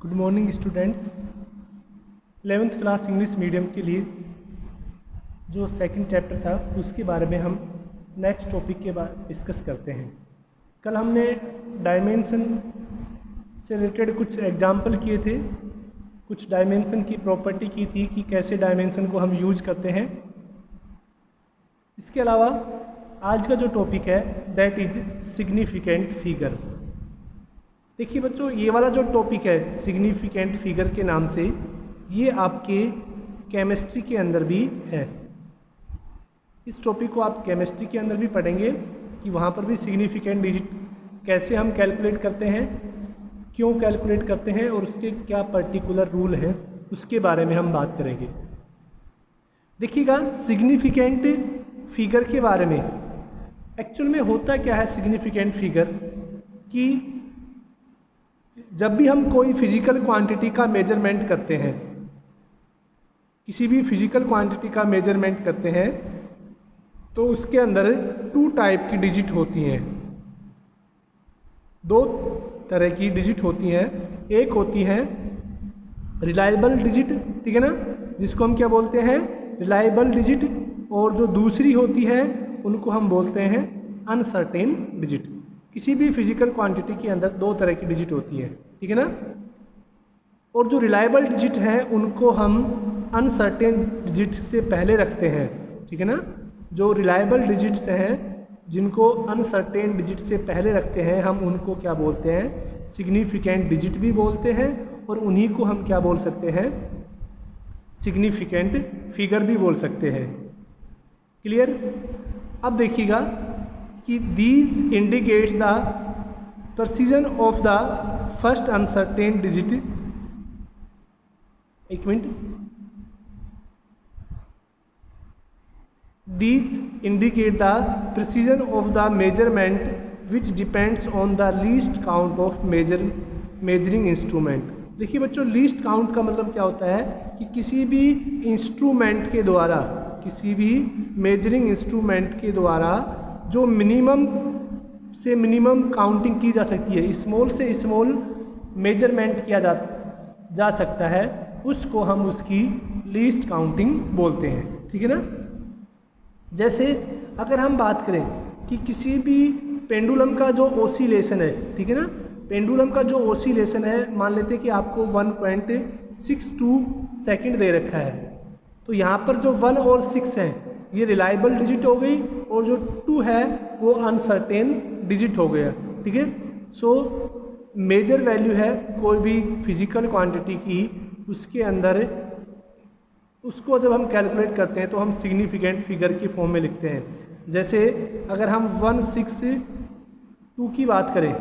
Good morning students. 11th class English medium के लिए जो सेकंड चैप्टर था उसके बारे में हम नेक्स्ट टॉपिक के बाद डिस्कस करते हैं। कल हमने डायमेंशन से रिलेटेड कुछ एग्जाम्पल किए थे, कुछ डायमेंशन की प्रॉपर्टी की थी कि कैसे डायमेंशन को हम यूज करते हैं। इसके अलावा आज का जो टॉपिक है दैट इज सिग्निफिकेंट फिगर। देखिए बच्चों, ये वाला जो टॉपिक है सिग्निफिकेंट फिगर के नाम से, ये आपके केमिस्ट्री के अंदर भी है। इस टॉपिक को आप केमिस्ट्री के अंदर भी पढ़ेंगे कि वहाँ पर भी सिग्निफिकेंट डिजिट कैसे हम कैलकुलेट करते हैं, क्यों कैलकुलेट करते हैं और उसके क्या पर्टिकुलर रूल हैं, उसके बारे में हम बात करेंगे। देखिएगा, सिग्निफिकेंट फिगर के बारे में एक्चुअल में होता क्या है सिग्निफिकेंट फिगर कि जब भी हम कोई फिजिकल क्वांटिटी का मेजरमेंट करते हैं, किसी भी फिजिकल क्वांटिटी का मेजरमेंट करते हैं, तो उसके अंदर 2 टाइप की डिजिट होती हैं, 2 तरह की डिजिट होती हैं। एक होती है रिलायबल डिजिट, ठीक है ना, जिसको हम क्या बोलते हैं रिलायबल डिजिट, और जो दूसरी होती है उनको हम बोलते हैं अनसर्टेन डिजिट। किसी भी फिजिकल क्वांटिटी के अंदर 2 तरह की डिजिट होती है, ठीक है ना। और जो रिलायबल डिजिट हैं उनको हम अनसर्टेन डिजिट से पहले रखते हैं, ठीक है ना। जो रिलायबल डिजिट्स हैं जिनको अनसर्टेन डिजिट से पहले रखते हैं हम उनको क्या बोलते हैं सिग्निफिकेंट डिजिट भी बोलते हैं, और उन्हीं को हम क्या बोल सकते हैं सिग्निफिकेंट फिगर भी बोल सकते हैं। क्लियर। अब देखिएगा कि these indicates the precision of the first uncertain digit. एक minute. These indicate the precision of the measurement which depends on the least count of measuring instrument। देखिए बच्चों, लीस्ट काउंट का मतलब क्या होता है कि किसी भी इंस्ट्रूमेंट के द्वारा, किसी भी मेजरिंग इंस्ट्रूमेंट के द्वारा जो मिनिमम से मिनिमम काउंटिंग की जा सकती है, स्मॉल से स्मॉल मेजरमेंट किया जा सकता है, उसको हम उसकी लीस्ट काउंटिंग बोलते हैं, ठीक है ना। जैसे अगर हम बात करें कि किसी भी पेंडुलम का जो ओसिलेशन है, ठीक है ना, पेंडुलम का जो ओसिलेशन है, मान लेते हैं कि आपको 1.62 सेकंड दे रखा है, तो यहाँ पर जो 1 और 6 है ये रिलायबल डिजिट हो गई, और जो 2 है वो अनसर्टेन डिजिट हो गया, ठीक है। सो मेजर वैल्यू है कोई भी फिजिकल क्वांटिटी की, उसके अंदर उसको जब हम कैलकुलेट करते हैं तो हम सिग्निफिकेंट फिगर की फॉर्म में लिखते हैं। जैसे अगर हम 162 की बात करें,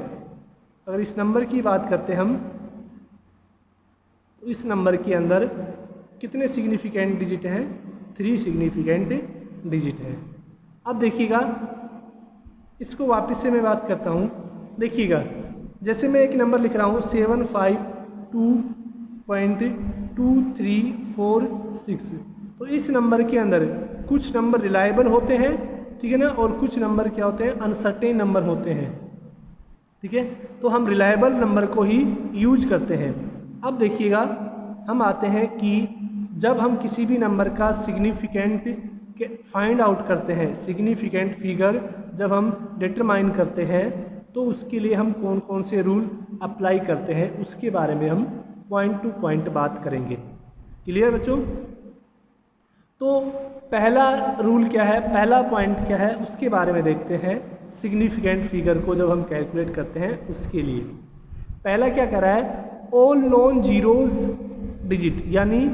अगर इस नंबर की बात करते हैं हम, तो इस नंबर के अंदर कितने सिग्निफिकेंट डिजिट हैं 3 सिग्निफिकेंट डिजिट हैं। अब देखिएगा, इसको वापस से मैं बात करता हूँ। देखिएगा, जैसे मैं एक नंबर लिख रहा हूँ 752.2346, तो इस नंबर के अंदर कुछ नंबर रिलायबल होते हैं, ठीक है ना, और कुछ नंबर क्या होते हैं अनसर्टेन नंबर होते हैं, ठीक है। तो हम रिलायबल नंबर को ही यूज करते हैं। अब देखिएगा, हम आते हैं कि जब हम किसी भी नंबर का सिग्निफिकेंट फाइंड आउट करते हैं, सिग्निफिकेंट फिगर जब हम डिटरमाइन करते हैं, तो उसके लिए हम कौन कौन से रूल अप्लाई करते हैं उसके बारे में हम पॉइंट टू पॉइंट बात करेंगे। क्लियर बच्चों। तो पहला रूल क्या है, पहला पॉइंट क्या है, उसके बारे में देखते हैं। सिग्निफिकेंट फिगर को जब हम कैलकुलेट करते हैं उसके लिए पहला क्या कर रहा है, ऑल नॉन जीरोज डिजिट, यानी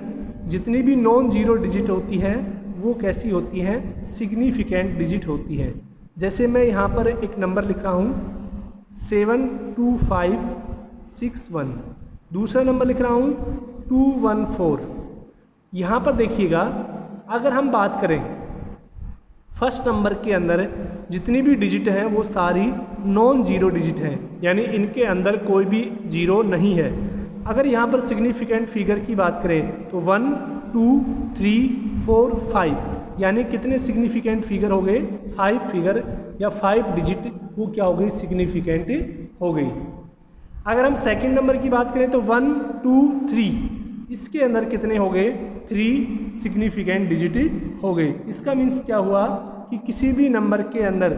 जितनी भी नॉन जीरो डिजिट होती हैं वो कैसी होती हैं सिग्निफिकेंट डिजिट होती हैं। जैसे मैं यहाँ पर एक नंबर लिख रहा हूँ 72561, दूसरा नंबर लिख रहा हूँ 214। यहाँ पर देखिएगा, अगर हम बात करें फर्स्ट नंबर के अंदर जितनी भी डिजिट हैं वो सारी नॉन जीरो डिजिट हैं, यानी इनके अंदर कोई भी जीरो नहीं है। अगर यहाँ पर सिग्निफिकेंट फिगर की बात करें तो 1 2 3 4 5, यानी कितने सिग्निफिकेंट फिगर हो गए 5 फिगर या 5 डिजिट, वो क्या हो गई सिग्निफिकेंट हो गई। अगर हम सेकंड नंबर की बात करें तो 1 2 3, इसके अंदर कितने हो गए, 3 सिग्निफिकेंट डिजिट हो गए। इसका मीन्स क्या हुआ कि किसी भी नंबर के अंदर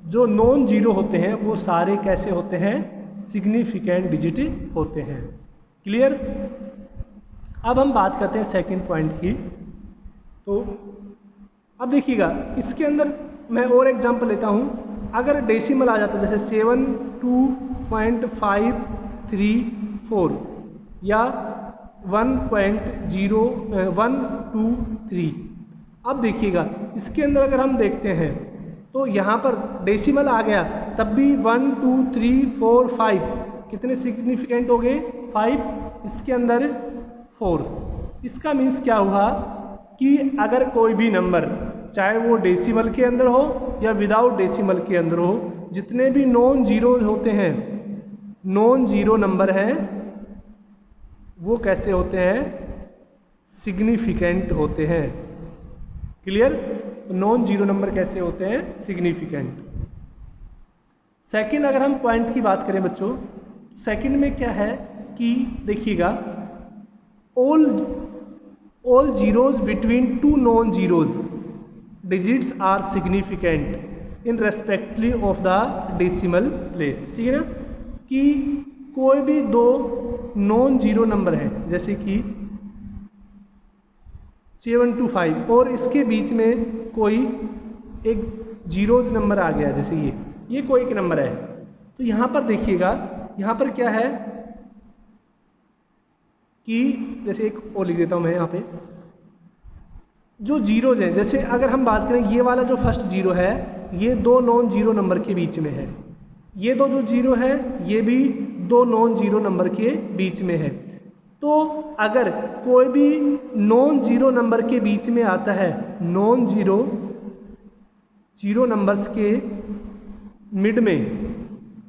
जो नॉन जीरो होते हैं वो सारे कैसे होते हैं, सिग्निफिकेंट डिजिट होते हैं। क्लियर। अब हम बात करते हैं सेकंड पॉइंट की। तो अब देखिएगा इसके अंदर मैं और एग्जांपल लेता हूँ। अगर डेसिमल आ जाता है जैसे 72.534 या 1.0123। अब देखिएगा इसके अंदर अगर हम देखते हैं तो यहाँ पर डेसिमल आ गया तब भी 1 2 3 4 5 कितने सिग्निफिकेंट हो गए, 5, इसके अंदर 4। इसका मीन्स क्या हुआ कि अगर कोई भी नंबर चाहे वो डेसिमल के अंदर हो या विदाउट डेसिमल के अंदर हो, जितने भी नॉन जीरो होते हैं, नॉन जीरो नंबर हैं, वो कैसे होते हैं, सिग्निफिकेंट होते हैं। क्लियर। तो नॉन जीरो नंबर कैसे होते हैं, सिग्निफिकेंट। सेकंड अगर हम पॉइंट की बात करें बच्चों, सेकंड में क्या है कि देखिएगा all zeros between two non-zeros digits are significant in respectively of the decimal place। ठीक है ना, कि कोई भी दो नॉन जीरो नंबर है जैसे कि 725 और इसके बीच में कोई एक जीरोज नंबर आ गया, जैसे ये कोई एक नंबर है, तो यहाँ पर देखिएगा यहाँ पर क्या है कि जैसे एक और लिख देता हूँ मैं यहाँ पे, जो जीरोज हैं, जैसे अगर हम बात करें ये वाला जो फर्स्ट जीरो है ये दो नॉन जीरो नंबर के बीच में है, ये दो जो जीरो है ये भी दो नॉन जीरो नंबर के बीच में है। तो अगर कोई भी नॉन जीरो नंबर के बीच में आता है, नॉन जीरो नंबर्स के मिड में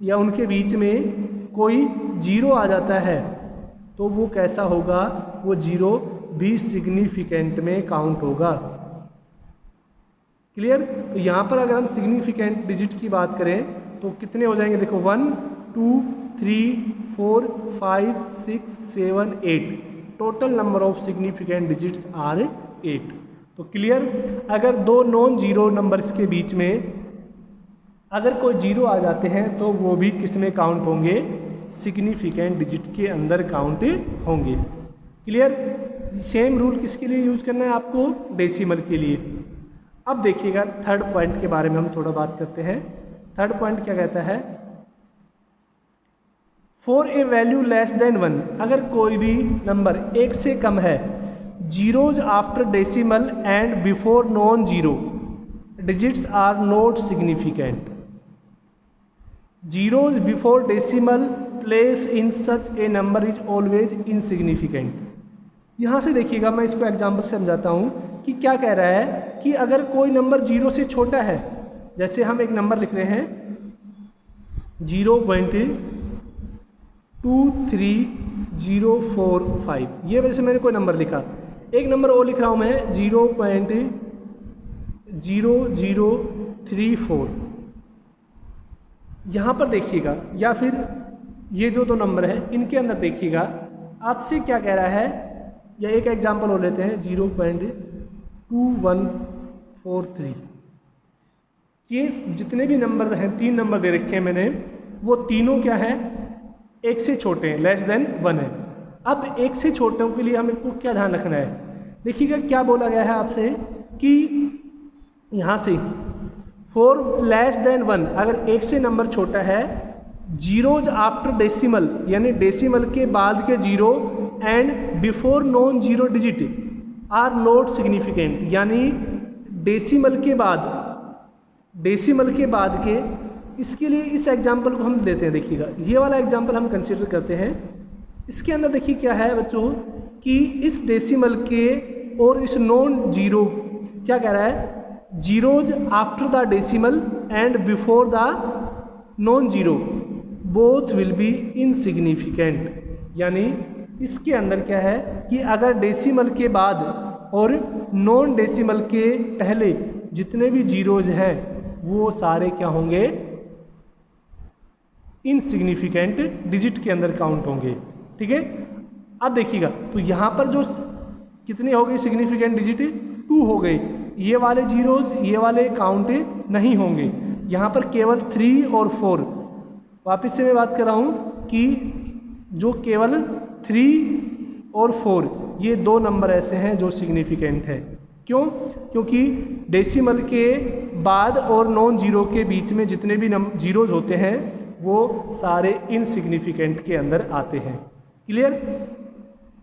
या उनके बीच में कोई जीरो आ जाता है तो वो कैसा होगा, वो जीरो भी सिग्निफिकेंट में काउंट होगा। क्लियर। तो यहाँ पर अगर हम सिग्निफिकेंट डिजिट की बात करें तो कितने हो जाएंगे, देखो 1 2 3 4 5 6 7 8, total number of significant digits are 8। तो क्लियर। अगर दो नॉन जीरो नंबर्स के बीच में अगर कोई जीरो आ जाते हैं तो वो भी किस में काउंट होंगे, सिग्निफिकेंट डिजिट के अंदर काउंट होंगे। क्लियर। सेम रूल किसके लिए यूज करना है आपको, डेसिमल के लिए। अब देखिएगा थर्ड पॉइंट के बारे में हम थोड़ा बात करते हैं। थर्ड पॉइंट क्या कहता है, for a value less than 1, अगर कोई भी नंबर एक से कम है, zeros after decimal and before non zero digits are not significant. Zeros before decimal place in such a number is always insignificant. यहाँ से देखिएगा मैं इसको एग्जाम्पल से समझाता हूँ कि क्या कह रहा है कि अगर कोई नंबर जीरो से छोटा है, जैसे हम एक नंबर लिख रहे हैं 0.23045, ये वजह से मैंने कोई नंबर लिखा। एक नंबर और लिख रहा हूँ मैं 0.0034। यहाँ पर देखिएगा, या फिर ये जो दो नंबर है इनके अंदर देखिएगा आपसे क्या कह रहा है, या एक एग्जाम्पल और लेते हैं 0.2143। ये जितने भी नंबर हैं, 3 नंबर दे रखे हैं मैंने, वो तीनों क्या है, एक से छोटे हैं, लेस देन 1 है। अब एक से छोटों के लिए हमें को क्या ध्यान रखना है, देखिएगा क्या बोला गया है आपसे कि यहाँ से फॉर लेस देन 1, अगर एक से नंबर छोटा है, जीरोज आफ्टर डेसिमल यानी डेसिमल के बाद के zero and before non zero digit are not significant, यानी डेसिमल के बाद के, इसके लिए इस एग्जाम्पल को हम लेते हैं। देखिएगा ये वाला एग्जाम्पल हम कंसीडर करते हैं। इसके अंदर देखिए क्या है बच्चों कि इस डेसिमल के और इस नॉन जीरो क्या कह रहा है, zeros after the decimal and before the non zero both will be insignificant. यानी इसके अंदर क्या है कि अगर डेसिमल के बाद और नॉन डेसिमल के पहले जितने भी जीरोज हैं वो सारे क्या होंगे, इनसिग्निफिकेंट डिजिट के अंदर काउंट होंगे। ठीक है, अब देखिएगा तो यहाँ पर जो कितने हो गए सिग्निफिकेंट डिजिट, 2 हो गए। ये वाले जीरोज ये वाले काउंट नहीं होंगे, यहाँ पर केवल 3 और 4। वापस से मैं बात कर रहा हूँ कि जो केवल 3 और 4 ये 2 नंबर ऐसे हैं जो सिग्निफिकेंट है। क्यों? क्योंकि डेसिमल के बाद और नॉन जीरो के बीच में जितने भी जीरोज होते हैं वो सारे इनसिग्निफिकेंट के अंदर आते हैं। क्लियर?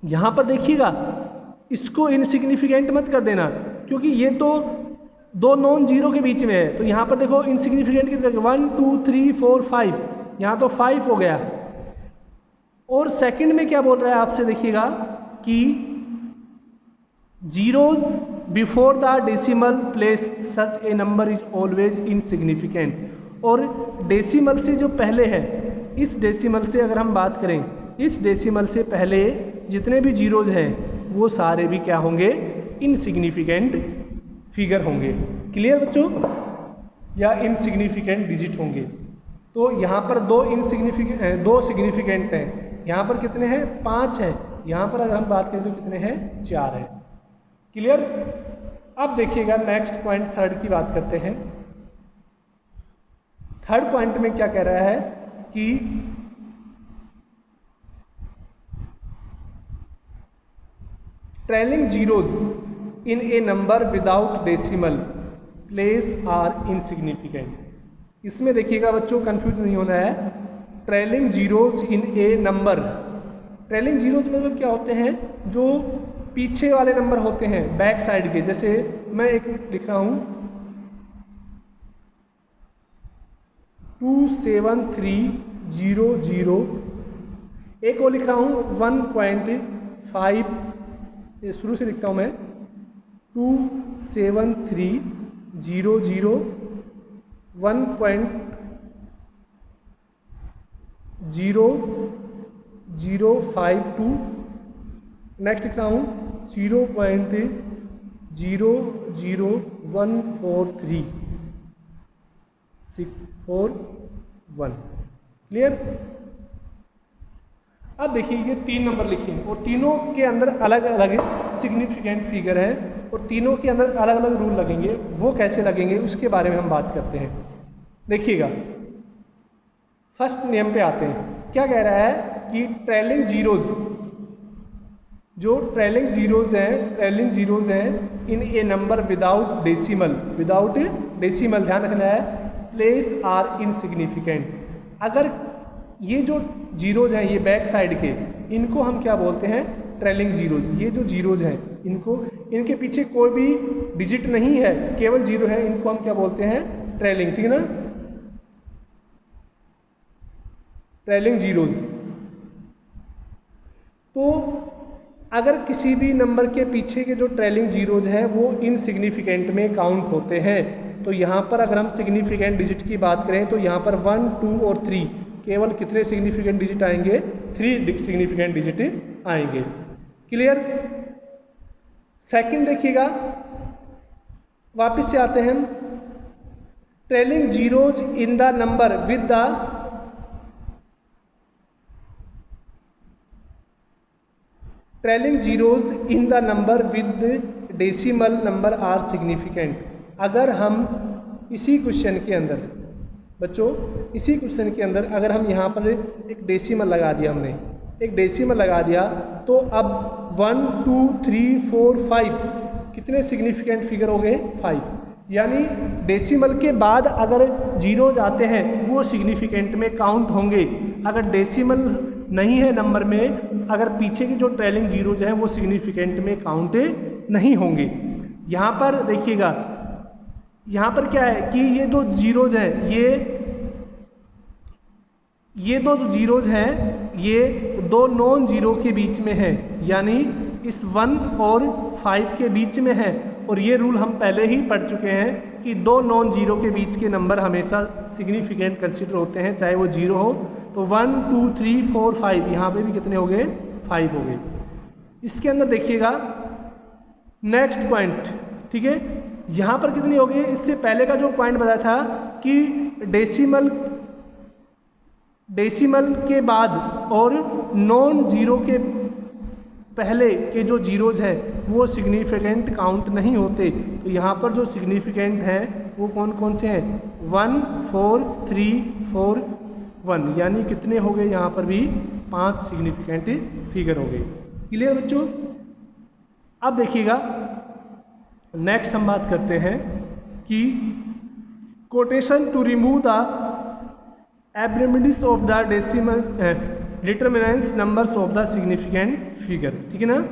यहाँ पर देखिएगा इसको इनसिग्निफिकेंट मत कर देना, क्योंकि ये तो 2 नॉन जीरो के बीच में है। तो यहाँ पर देखो इनसिग्निफिकेंट कितने 1 2 3 4 5, यहाँ तो 5 हो गया। और सेकंड में क्या बोल रहा है आपसे, देखिएगा कि zeros before the decimal place such a number is always insignificant. और डेसिमल से जो पहले है, इस डेसिमल से अगर हम बात करें, इस डेसिमल से पहले जितने भी जीरोज हैं वो सारे भी क्या होंगे, इनसिग्निफिकेंट फिगर होंगे। क्लियर बच्चों? या इनसिग्निफिकेंट डिजिट होंगे। तो यहाँ पर 2 सिग्निफिकेंट हैं, यहाँ पर कितने हैं 5 हैं, यहाँ पर अगर हम बात करें तो कितने हैं 4 हैं। क्लियर? अब देखिएगा नेक्स्ट पॉइंट थर्ड की बात करते हैं। थर्ड पॉइंट में क्या कह रहा है कि trailing zeros in a number without decimal place are insignificant. इसमें देखिएगा बच्चों कंफ्यूज नहीं होना है। Trailing zeros in a number, trailing zeros मतलब क्या होते हैं, जो पीछे वाले नंबर होते हैं बैक साइड के। जैसे मैं एक लिख रहा हूँ 27300, एक और लिख रहा हूँ 1.5, ये शुरू से लिखता हूँ मैं 27300 1.0052, नेक्स्ट लिख रहा हूँ 0.00143 641। क्लियर? अब देखिए ये 3 नंबर लिखे और तीनों के अंदर अलग अलग सिग्निफिकेंट फिगर हैं और तीनों के अंदर अलग अलग रूल लगेंगे। वो कैसे लगेंगे उसके बारे में हम बात करते हैं। देखिएगा फर्स्ट नियम पे आते हैं। क्या कह रहा है कि ट्रेलिंग जीरोज, जो ट्रेलिंग जीरोज हैं इन ए नंबर विदाउट डेसिमल, ध्यान रखना है, प्लेस आर इनसिग्निफिकेंट। अगर ये जो जीरोज हैं ये बैक साइड के, इनको हम क्या बोलते हैं, ट्रेलिंग जीरोज। ये जो जीरोज हैं इनको, इनके पीछे कोई भी डिजिट नहीं है, केवल जीरो है, इनको हम क्या बोलते हैं, ट्रेलिंग। ठीक है ना, ट्रेलिंग जीरोज। तो अगर किसी भी नंबर के पीछे के जो ट्रेलिंग जीरोज हैं वो इनसिग्निफिकेंट में काउंट होते हैं। तो यहाँ पर अगर हम सिग्निफिकेंट डिजिट की बात करें तो यहाँ पर 1 2 और 3 केवल कितने सिग्निफिकेंट डिजिट आएंगे, 3 सिग्निफिकेंट डिजिट आएंगे। क्लियर? सेकंड देखिएगा, वापस से आते हैं, trailing zeros in the number with the trailing zeros in the number with decimal number are significant. अगर हम इसी क्वेश्चन के अंदर बच्चों, इसी क्वेश्चन के अंदर अगर हम यहाँ पर एक डेसिमल लगा दिया, हमने एक डेसिमल लगा दिया, तो अब 1 2 3 4 5 कितने सिग्निफिकेंट फिगर हो गए, 5। यानी डेसिमल के बाद अगर जीरोज आते हैं वो सिग्निफिकेंट में काउंट होंगे। अगर डेसिमल नहीं है नंबर में, अगर पीछे की जो ट्रेलिंग जीरोज हैं वो सिग्निफिकेंट में काउंट नहीं होंगे। यहाँ पर देखिएगा, यहाँ पर क्या है कि ये दो जीरोज हैं, ये दो जो जीरोज हैं ये 2 नॉन जीरो के बीच में है, यानी इस 1 और 5 के बीच में है। और ये रूल हम पहले ही पढ़ चुके हैं कि 2 नॉन जीरो के बीच के नंबर हमेशा सिग्निफिकेंट कंसिडर होते हैं, चाहे वो जीरो हो। तो 1 2 3 4 5 यहाँ पे भी कितने हो गए, 5 हो गए। इसके अंदर देखिएगा नेक्स्ट पॉइंट, ठीक है, यहाँ पर कितने हो गए, इससे पहले का जो पॉइंट बताया था कि डेसिमल के बाद और नॉन जीरो के पहले के जो जीरोज हैं वो सिग्निफिकेंट काउंट नहीं होते। तो यहाँ पर जो सिग्निफिकेंट हैं वो कौन कौन से हैं? 1 4 3 4 1, यानी कितने हो गए यहाँ पर भी? 5 सिग्निफिकेंट फिगर हो गए। क्लियर बच्चों? अब देखिएगा नेक्स्ट हम बात करते हैं कि कोटेशन टू रिमूव द एब्रेमिडिस of the decimal determinants numbers of the significant figure. ठीक है ना?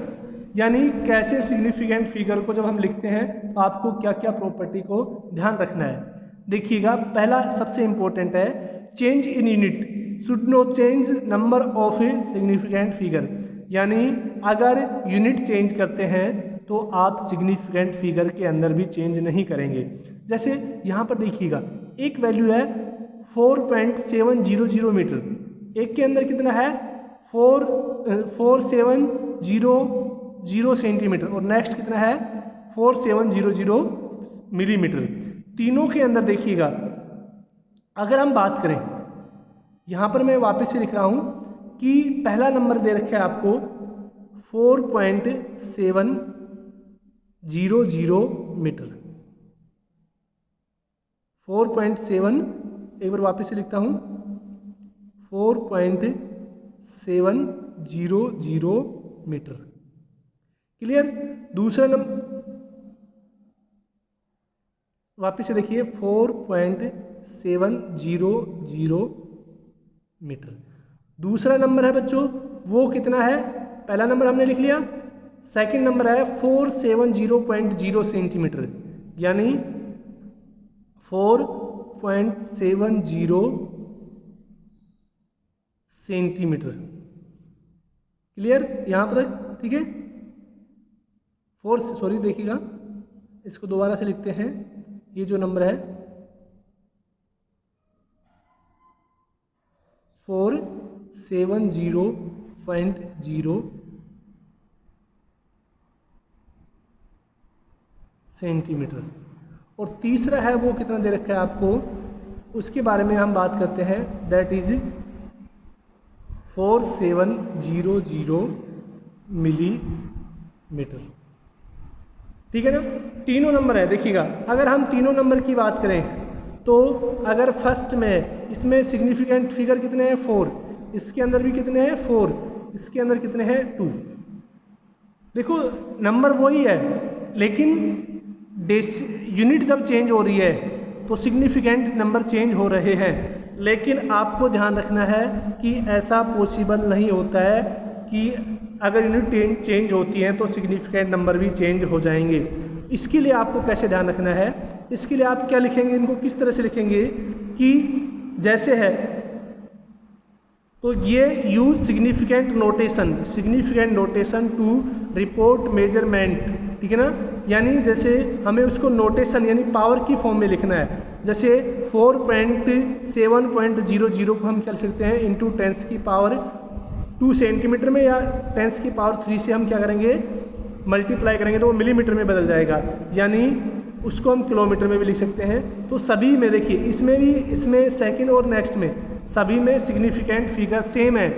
यानी कैसे सिग्निफिकेंट फिगर को जब हम लिखते हैं तो आपको क्या क्या प्रॉपर्टी को ध्यान रखना है। देखिएगा, पहला सबसे इंपॉर्टेंट है change in unit should not change number of a significant figure. यानी अगर यूनिट चेंज करते हैं तो आप सिग्निफिकेंट फिगर के अंदर भी चेंज नहीं करेंगे। जैसे यहाँ पर देखिएगा एक वैल्यू है 4.700 मीटर, एक के अंदर कितना है 4700 सेंटीमीटर और नेक्स्ट कितना है 4700 मिलीमीटर। तीनों के अंदर देखिएगा अगर हम बात करें, यहाँ पर मैं वापस से लिख रहा हूँ कि पहला नंबर दे रखा है आपको 4.700 मीटर, 4.7, एक बार वापस से लिखता हूँ 4.700 मीटर। क्लियर? दूसरा नंबर वापस से देखिए 4.700 मीटर। दूसरा नंबर है बच्चों वो कितना है? पहला नंबर हमने लिख लिया, सेकंड नंबर है 470.0 सेंटीमीटर, यानी 4.70 सेंटीमीटर। क्लियर यहाँ पर तक? ठीक है। देखिएगा इसको दोबारा से लिखते हैं। ये जो नंबर है 470.0 सेंटीमीटर। और तीसरा है वो कितना दे रखा है आपको, उसके बारे में हम बात करते हैं, दैट इज 4700 मिलीमीटर। ठीक है ना? तीनों नंबर है। देखिएगा अगर हम तीनों नंबर की बात करें तो अगर फर्स्ट में इसमें सिग्निफिकेंट फिगर कितने हैं 4, इसके अंदर भी कितने हैं 4, इसके अंदर कितने हैं 2। देखो नंबर वही है लेकिन यूनिट जब चेंज हो रही है तो सिग्निफिकेंट नंबर चेंज हो रहे हैं। लेकिन आपको ध्यान रखना है कि ऐसा पॉसिबल नहीं होता है कि अगर यूनिट चेंज होती है तो सिग्निफिकेंट नंबर भी चेंज हो जाएंगे। इसके लिए आपको कैसे ध्यान रखना है? इसके लिए आप क्या लिखेंगे, इनको किस तरह से लिखेंगे कि जैसे है तो ये use significant notation to report measurement. ठीक है ना? यानी जैसे हमें उसको नोटेशन यानी पावर की फॉर्म में लिखना है। जैसे 4.7.00 को हम क्या लिख सकते हैं इंटू 10 की पावर 2 सेंटीमीटर में, या 10 की पावर 3 से हम क्या करेंगे मल्टीप्लाई करेंगे तो वो मिलीमीटर में बदल जाएगा, यानी उसको हम किलोमीटर में भी लिख सकते हैं। तो सभी में देखिए इसमें भी, इसमें सेकंड और नेक्स्ट में सभी में सिग्निफिकेंट फिगर सेम है,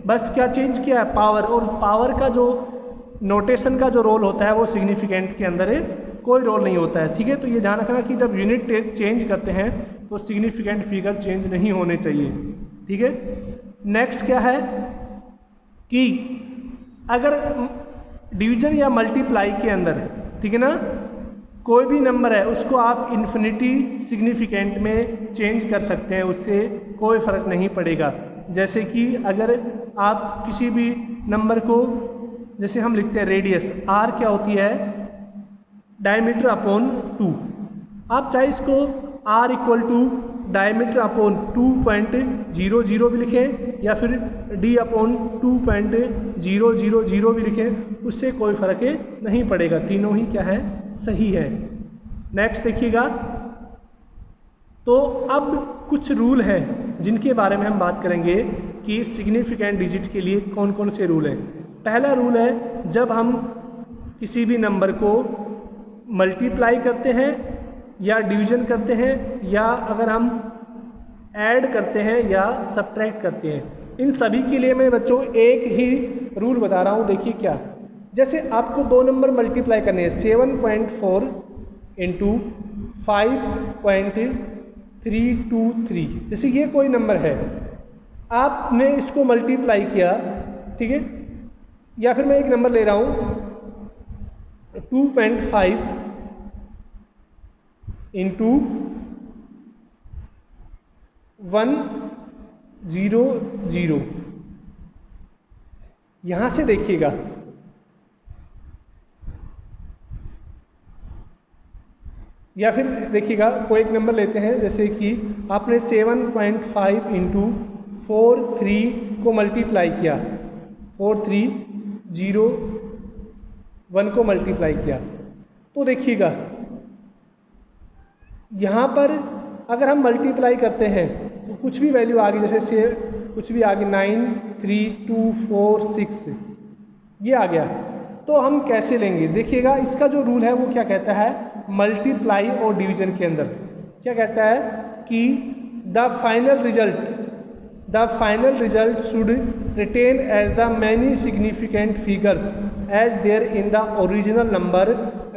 बस क्या चेंज किया है पावर। और पावर का जो नोटेशन का जो रोल होता है वो सिग्निफिकेंट के अंदर कोई रोल नहीं होता है। ठीक है? तो ये ध्यान रखना कि जब यूनिट चेंज करते हैं तो सिग्निफिकेंट फिगर चेंज नहीं होने चाहिए। ठीक है? नेक्स्ट क्या है कि अगर डिवीजन या मल्टीप्लाई के अंदर, ठीक है ना, कोई भी नंबर है उसको आप इन्फिनिटी सिग्निफिकेंट में चेंज कर सकते हैं, उससे कोई फ़र्क नहीं पड़ेगा। जैसे कि अगर आप किसी भी नंबर को, जैसे हम लिखते हैं रेडियस, आर क्या होती है डायमीटर अपॉन 2, आप चाहे इसको r equal to diameter upon 2.00 भी लिखें या फिर डी अपॉन 2.000 भी लिखें, उससे कोई फ़र्क नहीं पड़ेगा, तीनों ही क्या है सही है। नेक्स्ट देखिएगा, तो अब कुछ रूल हैं जिनके बारे में हम बात करेंगे कि सिग्निफिकेंट डिजिट के लिए कौन कौन से रूल हैं। पहला रूल है जब हम किसी भी नंबर को मल्टीप्लाई करते हैं या डिवीजन करते हैं, या अगर हम ऐड करते हैं या सब्ट्रैक्ट करते हैं। इन सभी के लिए मैं बच्चों एक ही रूल बता रहा हूँ। देखिए क्या, जैसे आपको दो नंबर मल्टीप्लाई करने हैं 7.4 इंटू 5.323। जैसे ये कोई नंबर है, आपने इसको मल्टीप्लाई किया, ठीक है, या फिर मैं एक नंबर ले रहा हूँ 2.5 इंटू 100। यहाँ से देखिएगा, या फिर देखिएगा कोई एक नंबर लेते हैं, जैसे कि आपने 7.5 इंटू 43 को मल्टीप्लाई किया, 4301 को मल्टीप्लाई किया, तो देखिएगा यहाँ पर अगर हम मल्टीप्लाई करते हैं तो कुछ भी वैल्यू आ गई, जैसे से कुछ भी आ गई 93246 ये आ गया, तो हम कैसे लेंगे? देखिएगा इसका जो रूल है वो क्या कहता है, मल्टीप्लाई और डिवीजन के अंदर क्या कहता है कि the final result should retain as the many significant figures as there in the original number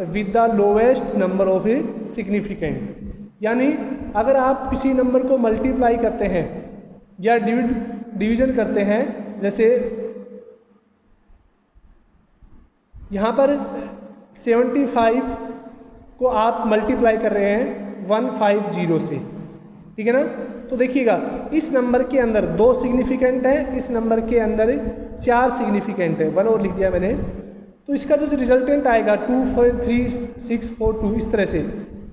with the lowest number of a significant. यानी अगर आप किसी नंबर को मल्टीप्लाई करते हैं या डिवीजन करते हैं, जैसे यहाँ पर 75 को आप मल्टीप्लाई कर रहे हैं 150 से, ठीक है ना, तो देखिएगा इस नंबर के अंदर 2 सिग्निफिकेंट है, इस नंबर के अंदर 4 सिग्निफिकेंट है, 1 और लिख दिया मैंने, तो इसका जो रिजल्टेंट आएगा 2.3642 इस तरह से,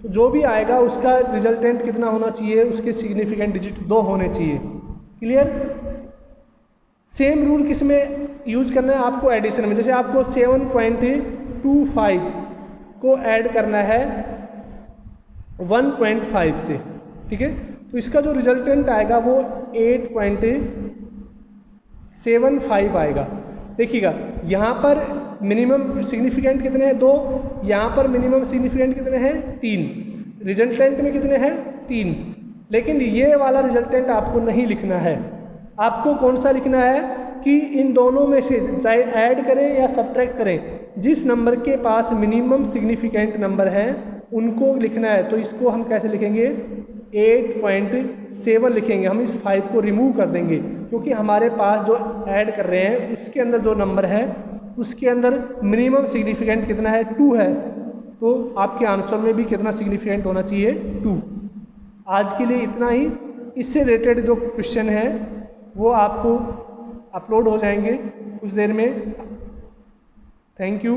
तो जो भी आएगा उसका रिजल्टेंट कितना होना चाहिए, उसके सिग्निफिकेंट डिजिट 2 होने चाहिए। क्लियर? सेम रूल किस में यूज करना है आपको? एडिशन में। जैसे आपको 7.25 को ऐड करना है 1.5 से, ठीक है, तो इसका जो रिजल्टेंट आएगा वो 8.75 आएगा। देखिएगा यहाँ पर मिनिमम सिग्निफिकेंट कितने हैं? 2। यहाँ पर मिनिमम सिग्निफिकेंट कितने हैं? 3। रिजल्टेंट में कितने हैं? 3। लेकिन ये वाला रिजल्टेंट आपको नहीं लिखना है। आपको कौन सा लिखना है कि इन दोनों में से चाहे ऐड करें या सब्ट्रैक्ट करें, जिस नंबर के पास मिनिमम सिग्निफिकेंट नंबर हैं उनको लिखना है। तो इसको हम कैसे लिखेंगे? 8.7 लिखेंगे। हम इस 5 को रिमूव कर देंगे क्योंकि हमारे पास जो ऐड कर रहे हैं उसके अंदर जो नंबर है उसके अंदर मिनिमम सिग्निफिकेंट कितना है? 2 है। तो आपके आंसर में भी कितना सिग्निफिकेंट होना चाहिए? 2। आज के लिए इतना ही। इससे रिलेटेड जो क्वेश्चन है वो आपको अपलोड हो जाएंगे कुछ देर में। Thank you.